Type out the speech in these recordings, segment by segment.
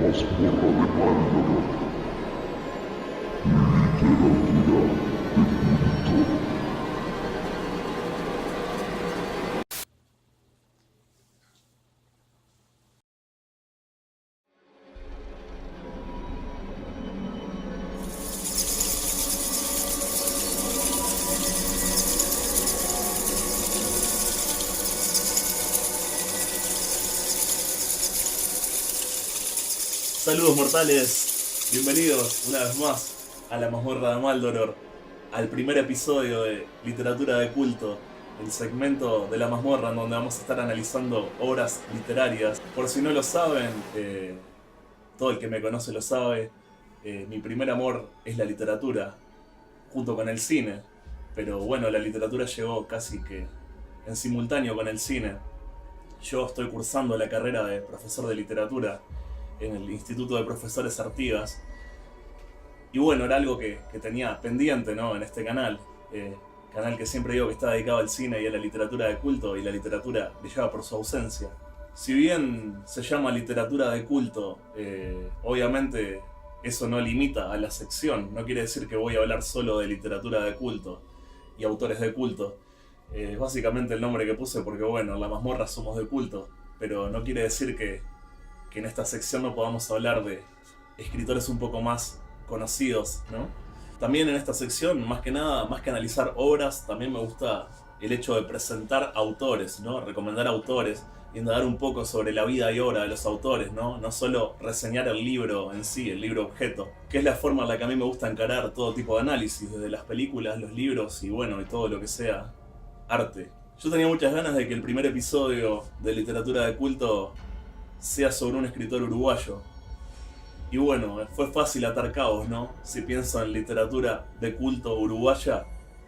Mazmorra de Pandora. Literatura de culto. Saludos mortales, bienvenidos una vez más a la mazmorra de Maldoror, al primer episodio de Literatura de Culto, el segmento de la mazmorra en donde vamos a estar analizando obras literarias. Por si no lo saben, todo el que me conoce lo sabe, mi primer amor es la literatura, junto con el cine, pero bueno, la literatura llegó casi que en simultáneo con el cine. Yo estoy cursando la carrera de profesor de literatura en el Instituto de Profesores Artigas. Y bueno, era algo que tenía pendiente, ¿no? En este canal. Canal que siempre digo que está dedicado al cine y a la literatura de culto, y la literatura brillaba por su ausencia. Si bien se llama literatura de culto, obviamente eso no limita a la sección. No quiere decir que voy a hablar solo de literatura de culto y autores de culto. Es básicamente el nombre que puse porque, bueno, en la mazmorra somos de culto. Pero no quiere decir que en esta sección no podamos hablar de escritores un poco más conocidos, ¿no? También en esta sección, más que nada, más que analizar obras, también me gusta el hecho de presentar autores, ¿no? Recomendar autores, indagar un poco sobre la vida y obra de los autores, ¿no? No solo reseñar el libro en sí, el libro objeto, que es la forma en la que a mí me gusta encarar todo tipo de análisis, desde las películas, los libros y bueno, y todo lo que sea arte. Yo tenía muchas ganas de que el primer episodio de Literatura de Culto sea sobre un escritor uruguayo. Y bueno, fue fácil atar cabos, ¿no? Si pienso en literatura de culto uruguaya,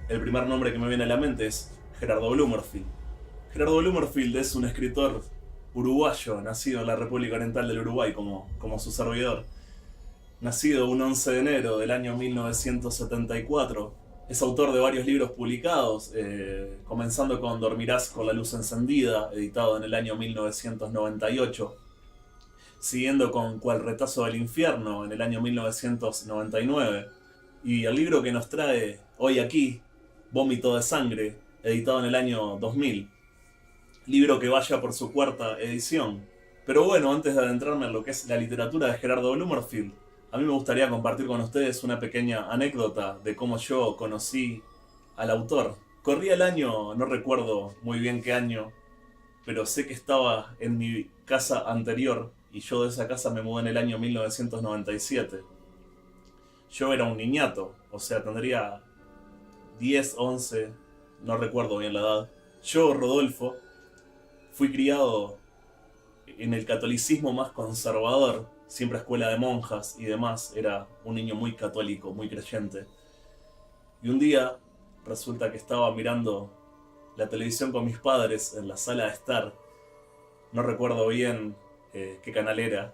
el primer nombre que me viene a la mente es Gerardo Blumenfield. Gerardo Blumenfield es un escritor uruguayo, nacido en la República Oriental del Uruguay, como su servidor. Nacido un 11 de enero del año 1974. Es autor de varios libros publicados, comenzando con Dormirás con la luz encendida, editado en el año 1998. Siguiendo con Cual retazo del infierno en el año 1999. Y el libro que nos trae hoy aquí, Vómito de sangre, editado en el año 2000. Libro que vaya por su cuarta edición. Pero bueno, antes de adentrarme en lo que es la literatura de Gerardo Blumenfield, a mí me gustaría compartir con ustedes una pequeña anécdota de cómo yo conocí al autor. Corría el año, no recuerdo muy bien qué año, pero sé que estaba en mi casa anterior y yo de esa casa me mudé en el año 1997. Yo era un niñato, o sea, tendría 10, 11, no recuerdo bien la edad. Yo, Rodolfo, fui criado en el catolicismo más conservador, siempre escuela de monjas y demás. Era un niño muy católico, muy creyente. Y un día resulta que estaba mirando la televisión con mis padres en la sala de estar. No recuerdo bien qué canal era.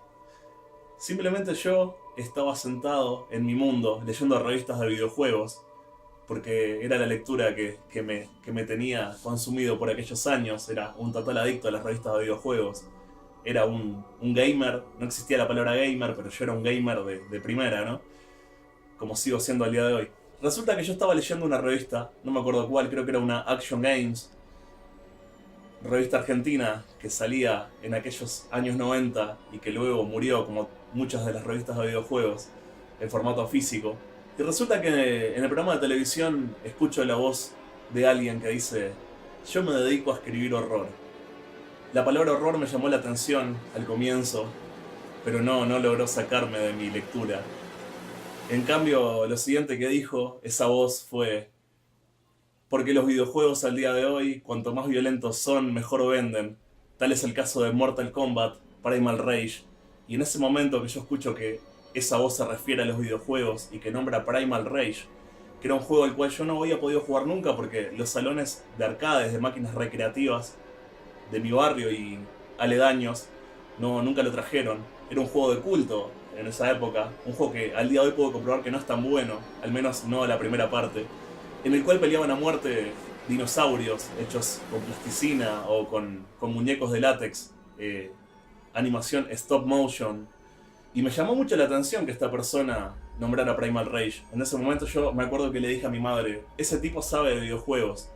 Simplemente yo estaba sentado en mi mundo leyendo revistas de videojuegos, porque era la lectura que me tenía consumido por aquellos años. Era un total adicto a las revistas de videojuegos. Era un gamer, no existía la palabra gamer, pero yo era un gamer de primera, ¿no? Como sigo siendo al día de hoy. Resulta que yo estaba leyendo una revista, no me acuerdo cuál, creo que era una Action Games, revista argentina que salía en aquellos años 90 y que luego murió como muchas de las revistas de videojuegos en formato físico. Y resulta que en el programa de televisión escucho la voz de alguien que dice: yo me dedico a escribir horror. La palabra horror me llamó la atención al comienzo, pero no logró sacarme de mi lectura. En cambio, lo siguiente que dijo esa voz fue: porque los videojuegos al día de hoy, cuanto más violentos son, mejor venden. Tal es el caso de Mortal Kombat, Primal Rage. Y en ese momento que yo escucho que esa voz se refiere a los videojuegos y que nombra Primal Rage, que era un juego al cual yo no había podido jugar nunca porque los salones de arcades, de máquinas recreativas de mi barrio y aledaños nunca lo trajeron. Era un juego de culto en esa época, un juego que al día de hoy puedo comprobar que no es tan bueno, al menos no la primera parte, en el cual peleaban a muerte dinosaurios hechos con plasticina o con muñecos de látex, animación stop motion, Y me llamó mucho la atención que esta persona nombrara Primal Rage. En ese momento yo me acuerdo que le dije a mi madre, ese tipo sabe de videojuegos.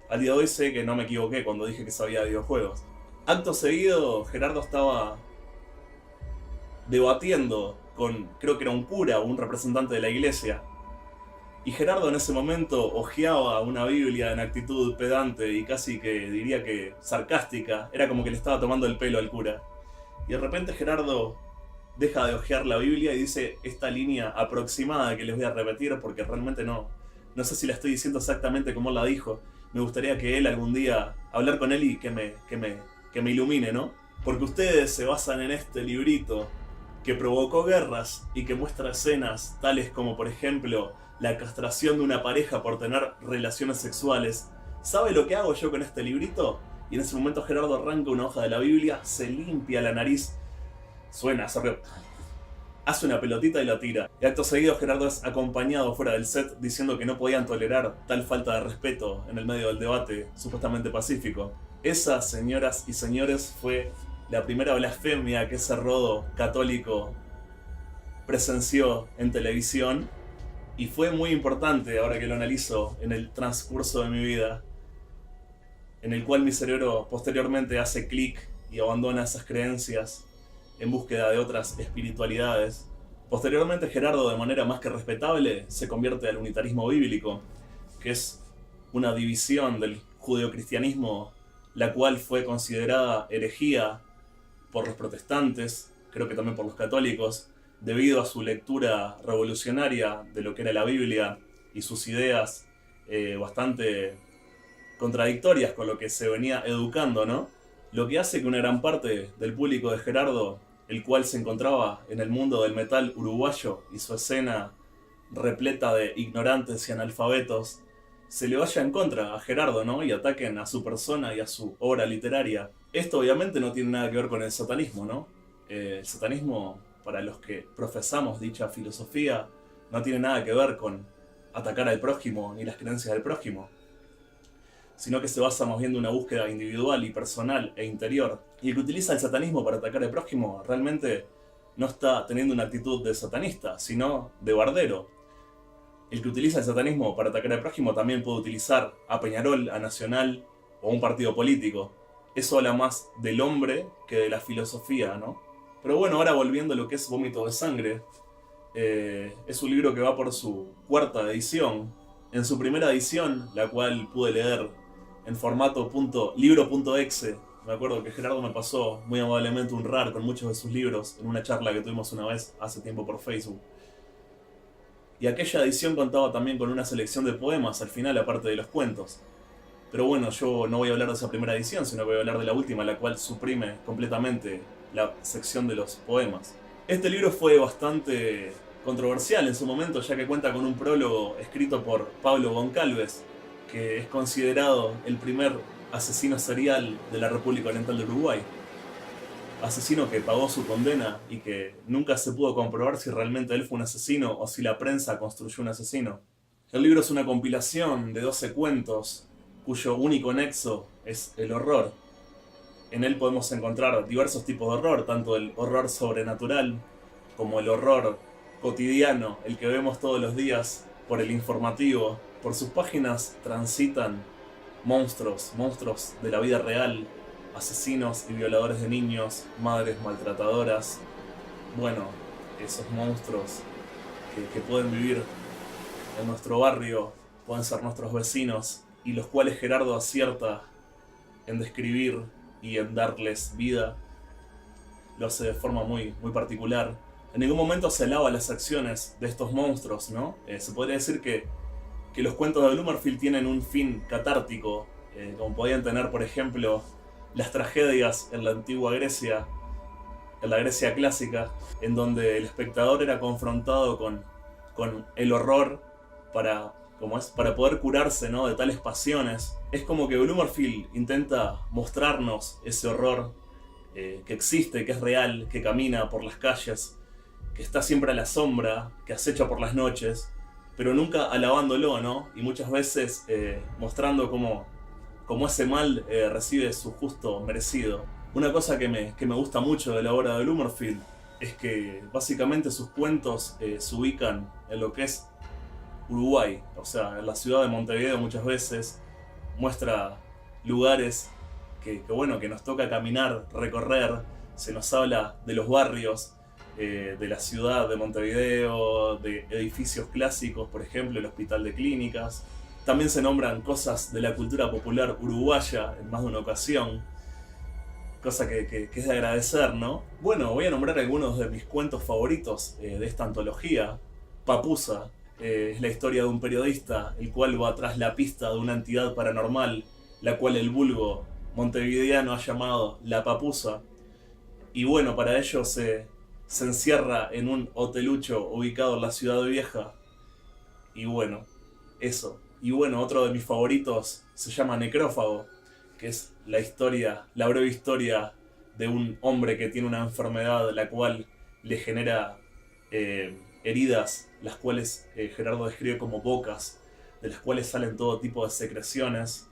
Al día de hoy sé que no me equivoqué cuando dije que sabía de videojuegos. Acto seguido, Gerardo estaba debatiendo con, creo que era un cura o un representante de la iglesia. Y Gerardo en ese momento hojeaba una Biblia en actitud pedante y casi que diría que sarcástica. Era como que le estaba tomando el pelo al cura. Y de repente Gerardo deja de hojear la Biblia y dice esta línea aproximada que les voy a repetir porque realmente no sé si la estoy diciendo exactamente como él la dijo. Me gustaría que él algún día, hablar con él y que me ilumine, ¿no? Porque ustedes se basan en este librito que provocó guerras y que muestra escenas tales como, por ejemplo, la castración de una pareja por tener relaciones sexuales. ¿Sabe lo que hago yo con este librito? Y en ese momento Gerardo arranca una hoja de la Biblia, se limpia la nariz, suena, hace una pelotita y la tira. Y acto seguido Gerardo es acompañado fuera del set diciendo que no podían tolerar tal falta de respeto en el medio del debate supuestamente pacífico. Esa, señoras y señores, fue la primera blasfemia que ese rodo católico presenció en televisión y fue muy importante, ahora que lo analizo, en el transcurso de mi vida, en el cual mi cerebro posteriormente hace clic y abandona esas creencias en búsqueda de otras espiritualidades. Posteriormente Gerardo, de manera más que respetable, se convierte al unitarismo bíblico, que es una división del judeocristianismo, la cual fue considerada herejía por los protestantes, creo que también por los católicos, debido a su lectura revolucionaria de lo que era la Biblia y sus ideas bastante contradictorias con lo que se venía educando, ¿no? Lo que hace que una gran parte del público de Gerardo, el cual se encontraba en el mundo del metal uruguayo y su escena repleta de ignorantes y analfabetos, se le vaya en contra a Gerardo, ¿no? Y ataquen a su persona y a su obra literaria. Esto obviamente no tiene nada que ver con el satanismo, ¿no? El satanismo, para los que profesamos dicha filosofía, no tiene nada que ver con atacar al prójimo ni las creencias del prójimo, sino que se basa más bien en una búsqueda individual y personal e interior. Y el que utiliza el satanismo para atacar al prójimo realmente no está teniendo una actitud de satanista, sino de bardero. El que utiliza el satanismo para atacar al prójimo también puede utilizar a Peñarol, a Nacional o a un partido político. Eso habla más del hombre que de la filosofía, ¿no? Pero bueno, ahora volviendo a lo que es Vómito de Sangre, es un libro que va por su cuarta edición. En su primera edición, la cual pude leer en formato libro.exe, me acuerdo que Gerardo me pasó muy amablemente un RAR con muchos de sus libros en una charla que tuvimos una vez hace tiempo por Facebook. Y aquella edición contaba también con una selección de poemas al final, aparte de los cuentos. Pero bueno, yo no voy a hablar de esa primera edición, sino que voy a hablar de la última, la cual suprime completamente la sección de los poemas. Este libro fue bastante controversial en su momento, ya que cuenta con un prólogo escrito por Pablo Goncalves, que es considerado el primer asesino serial de la República Oriental de Uruguay. Asesino que pagó su condena y que nunca se pudo comprobar si realmente él fue un asesino o si la prensa construyó un asesino. El libro es una compilación de 12 cuentos cuyo único nexo es el horror. En él podemos encontrar diversos tipos de horror, tanto el horror sobrenatural como el horror cotidiano, el que vemos todos los días por el informativo. Por sus páginas transitan monstruos de la vida real, asesinos y violadores de niños, madres maltratadoras. Bueno, esos monstruos que pueden vivir en nuestro barrio, pueden ser nuestros vecinos, y los cuales Gerardo acierta en describir y en darles vida. Lo hace de forma muy particular. En ningún momento se alaba las acciones de estos monstruos, ¿no? Se podría decir que los cuentos de Blummerfield tienen un fin catártico, como podían tener, por ejemplo, las tragedias en la antigua Grecia, en la Grecia clásica, en donde el espectador era confrontado con el horror para poder curarse, ¿no?, de tales pasiones. Es como que Blummerfield intenta mostrarnos ese horror que existe, que es real, que camina por las calles, que está siempre a la sombra, que acecha por las noches, pero nunca alabándolo, ¿no? Y muchas veces mostrando cómo ese mal recibe su justo merecido. Una cosa que me gusta mucho de la obra de Blummerfield es que básicamente sus cuentos se ubican en lo que es Uruguay, o sea, en la ciudad de Montevideo muchas veces muestra lugares bueno, que nos toca caminar, recorrer, se nos habla de los barrios de la ciudad de Montevideo, de edificios clásicos, por ejemplo, el Hospital de Clínicas. También se nombran cosas de la cultura popular uruguaya en más de una ocasión, cosa que es de agradecer, ¿no? Bueno, voy a nombrar algunos de mis cuentos favoritos de esta antología. Papusa es la historia de un periodista, el cual va tras la pista de una entidad paranormal, la cual el vulgo montevideano ha llamado La Papusa. Y bueno, para ello se encierra en un hotelucho ubicado en la Ciudad Vieja. Y bueno, eso. Y bueno, otro de mis favoritos se llama Necrófago, que es la breve historia de un hombre que tiene una enfermedad la cual le genera heridas, las cuales Gerardo describe como bocas, de las cuales salen todo tipo de secreciones.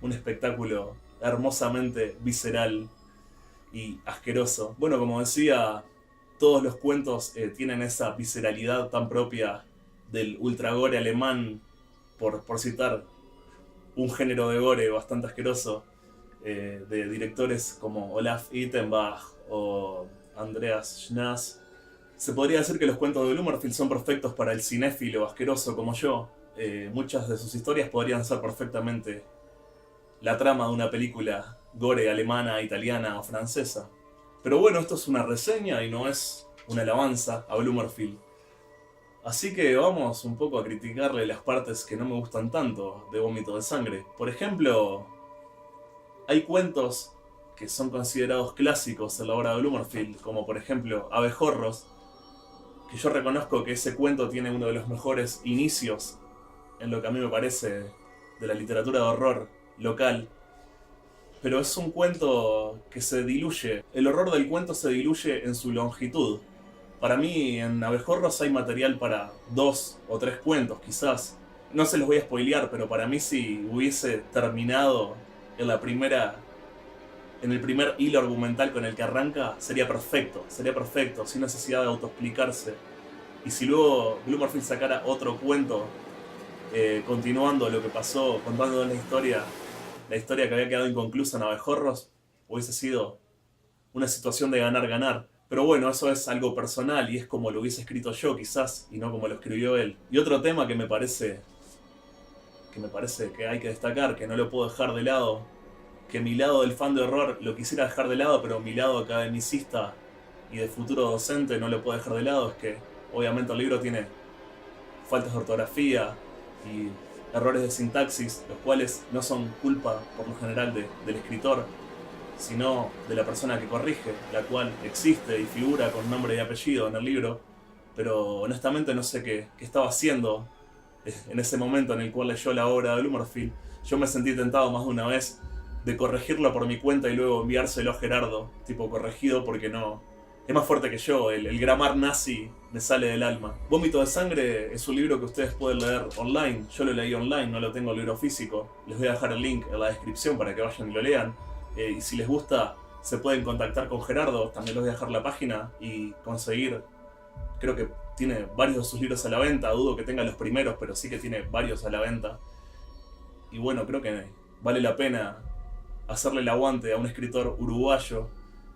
Un espectáculo hermosamente visceral y asqueroso. Bueno, como decía, todos los cuentos tienen esa visceralidad tan propia del ultragore alemán, por citar un género de gore bastante asqueroso, de directores como Olaf Ittenbach o Andreas Schnaas. Se podría decir que los cuentos de Blummerfield son perfectos para el cinéfilo asqueroso como yo. Muchas de sus historias podrían ser perfectamente la trama de una película gore alemana, italiana o francesa. Pero bueno, esto es una reseña y no es una alabanza a Blummerfield. Así que vamos un poco a criticarle las partes que no me gustan tanto de Vómito de Sangre. Por ejemplo, hay cuentos que son considerados clásicos en la obra de Blummerfield, como por ejemplo Abejorros, que yo reconozco que ese cuento tiene uno de los mejores inicios en lo que a mí me parece de la literatura de horror local. Pero es un cuento que se diluye. El horror del cuento se diluye en su longitud. Para mí en Abejorros hay material para 2 o 3 cuentos quizás. No se los voy a spoilear, pero para mí si hubiese terminado en el primer hilo argumental con el que arranca, sería perfecto, sin necesidad de autoexplicarse. Y si luego Blummerfield sacara otro cuento continuando lo que pasó, contando la historia que había quedado inconclusa en Abejorros, hubiese sido una situación de ganar-ganar. Pero bueno, eso es algo personal y es como lo hubiese escrito yo quizás, y no como lo escribió él. Y otro tema que me parece que hay que destacar, que no lo puedo dejar de lado, que mi lado del fan de horror lo quisiera dejar de lado, pero mi lado academicista y de futuro docente no lo puedo dejar de lado, es que obviamente el libro tiene faltas de ortografía y errores de sintaxis, los cuales no son culpa por lo general del escritor, sino de la persona que corrige, la cual existe y figura con nombre y apellido en el libro, pero honestamente no sé qué estaba haciendo en ese momento en el cual leyó la obra de Blummerfield. Yo me sentí tentado más de una vez de corregirlo por mi cuenta y luego enviárselo a Gerardo, tipo corregido, porque no... Es más fuerte que yo, el gramar nazi me sale del alma. Vómito de Sangre es un libro que ustedes pueden leer online. Yo lo leí online, no lo tengo en libro físico. Les voy a dejar el link en la descripción para que vayan y lo lean. Y si les gusta, se pueden contactar con Gerardo. También les voy a dejar la página y conseguir... Creo que tiene varios de sus libros a la venta. Dudo que tenga los primeros, pero sí que tiene varios a la venta. Y bueno, creo que vale la pena hacerle el aguante a un escritor uruguayo.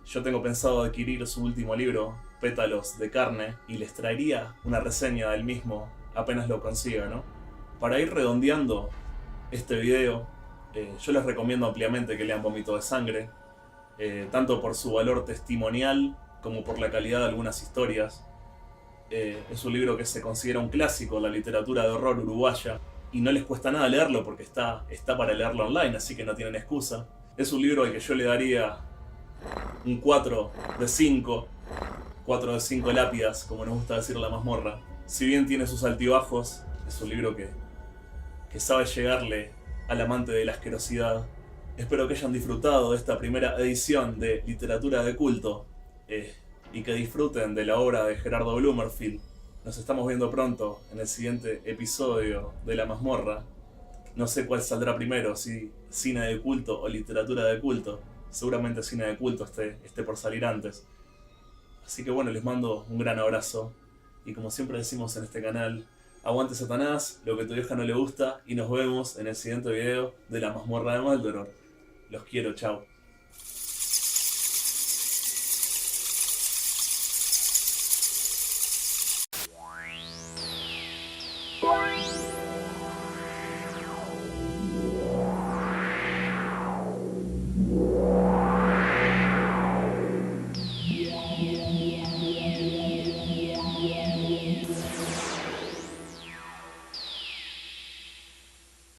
Yo tengo pensado adquirir su último libro, Pétalos de Carne, y les traería una reseña del mismo apenas lo consiga, ¿no? Para ir redondeando este video, yo les recomiendo ampliamente que lean Vómito de Sangre, tanto por su valor testimonial como por la calidad de algunas historias. Es un libro que se considera un clásico en la literatura de horror uruguaya, y no les cuesta nada leerlo porque está para leerlo online, así que no tienen excusa. Es un libro al que yo le daría un 4 de 5 lápidas, como nos gusta decir la mazmorra. Si bien tiene sus altibajos, es un libro que sabe llegarle al amante de la asquerosidad. Espero que hayan disfrutado de esta primera edición de Literatura de Culto y que disfruten de la obra de Gerardo Blummerfield. Nos estamos viendo pronto en el siguiente episodio de La Mazmorra. No sé cuál saldrá primero, si cine de culto o literatura de culto. Seguramente cine de culto esté por salir antes. Así que bueno, les mando un gran abrazo. Y como siempre decimos en este canal, aguante Satanás, lo que a tu vieja no le gusta. Y nos vemos en el siguiente video de la mazmorra de Maldoror. Los quiero, chao.